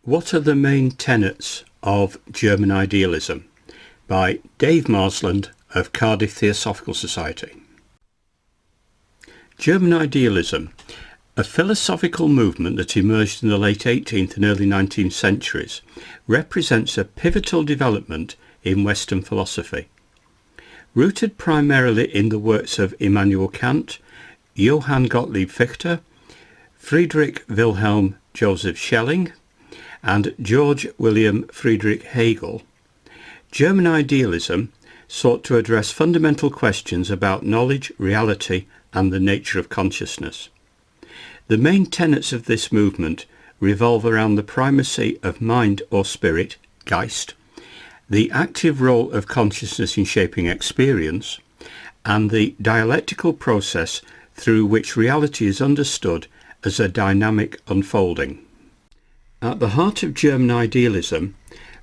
What are the main tenets of German idealism? By Dave Marsland of Cardiff Theosophical Society. German idealism, a philosophical movement that emerged in the late 18th and early 19th centuries, represents a pivotal development in Western philosophy. Rooted primarily in the works of Immanuel Kant, Johann Gottlieb Fichte, Friedrich Wilhelm Joseph Schelling, and Georg Wilhelm Friedrich Hegel, German idealism sought to address fundamental questions about knowledge, reality, and the nature of consciousness. The main tenets of this movement revolve around the primacy of mind or spirit, Geist, the active role of consciousness in shaping experience, and the dialectical process through which reality is understood as a dynamic unfolding. At the heart of German idealism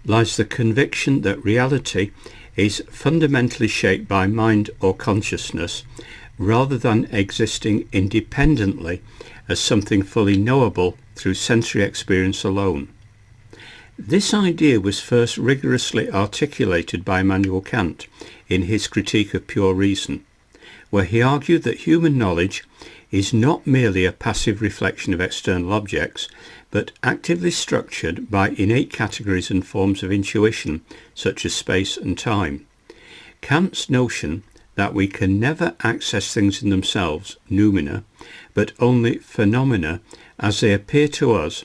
lies the conviction that reality is fundamentally shaped by mind or consciousness rather than existing independently as something fully knowable through sensory experience alone. This idea was first rigorously articulated by Immanuel Kant in his Critique of Pure Reason, where he argued that human knowledge is not merely a passive reflection of external objects, but actively structured by innate categories and forms of intuition, such as space and time. Kant's notion that we can never access things in themselves, noumena, but only phenomena as they appear to us,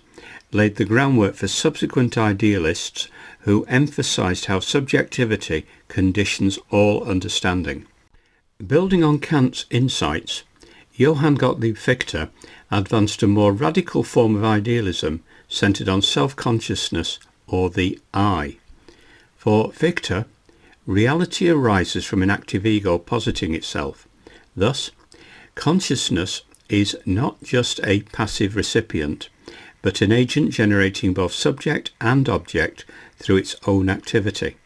laid the groundwork for subsequent idealists who emphasized how subjectivity conditions all understanding. Building on Kant's insights, Johann Gottlieb Fichte advanced a more radical form of idealism centered on self-consciousness, or the I. For Fichte, reality arises from an active ego positing itself. Thus, consciousness is not just a passive recipient, but an agent generating both subject and object through its own activity.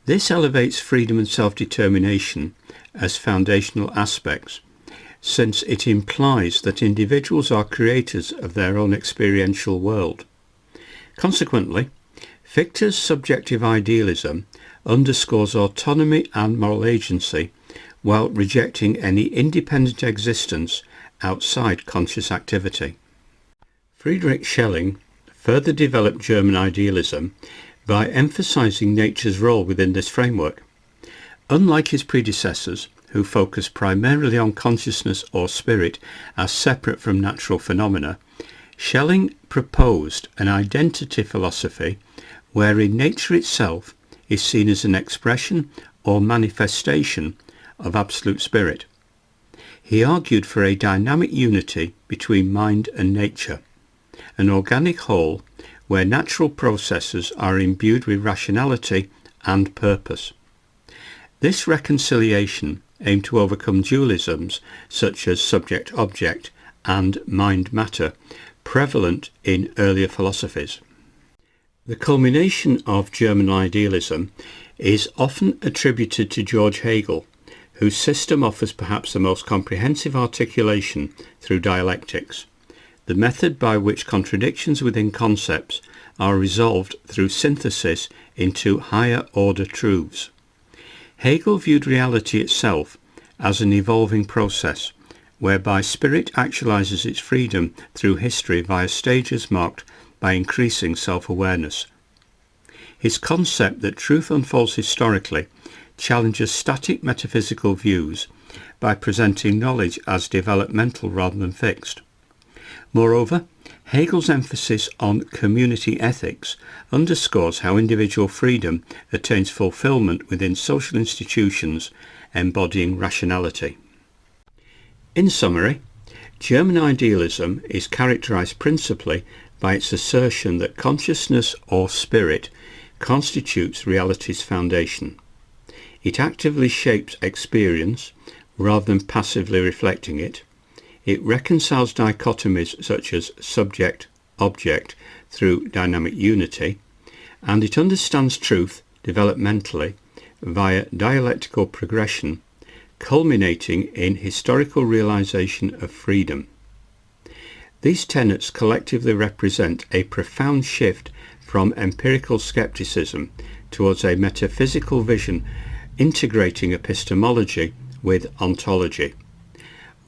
This elevates freedom and self-determination as foundational aspects, since it implies that individuals are creators of their own experiential world. Consequently, Fichte's subjective idealism underscores autonomy and moral agency while rejecting any independent existence outside conscious activity. Friedrich Schelling further developed German idealism by emphasizing nature's role within this framework. Unlike his predecessors, who focused primarily on consciousness or spirit as separate from natural phenomena, Schelling proposed an identity philosophy wherein nature itself is seen as an expression or manifestation of absolute spirit. He argued for a dynamic unity between mind and nature, an organic whole where natural processes are imbued with rationality and purpose. This reconciliation aimed to overcome dualisms such as subject-object and mind-matter prevalent in earlier philosophies. The culmination of German idealism is often attributed to Georg Hegel, whose system offers perhaps the most comprehensive articulation through dialectics, the method by which contradictions within concepts are resolved through synthesis into higher-order truths. Hegel viewed reality itself as an evolving process, whereby spirit actualizes its freedom through history via stages marked by increasing self-awareness. His concept that truth unfolds historically challenges static metaphysical views by presenting knowledge as developmental rather than fixed. Moreover, Hegel's emphasis on community ethics underscores how individual freedom attains fulfillment within social institutions embodying rationality. In summary, German idealism is characterized principally by its assertion that consciousness or spirit constitutes reality's foundation. It actively shapes experience rather than passively reflecting it. It reconciles dichotomies such as subject-object through dynamic unity, and it understands truth developmentally via dialectical progression, culminating in historical realization of freedom. These tenets collectively represent a profound shift from empirical skepticism towards a metaphysical vision integrating epistemology with ontology,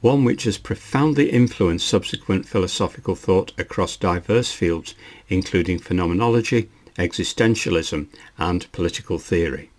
one which has profoundly influenced subsequent philosophical thought across diverse fields including phenomenology, existentialism and political theory.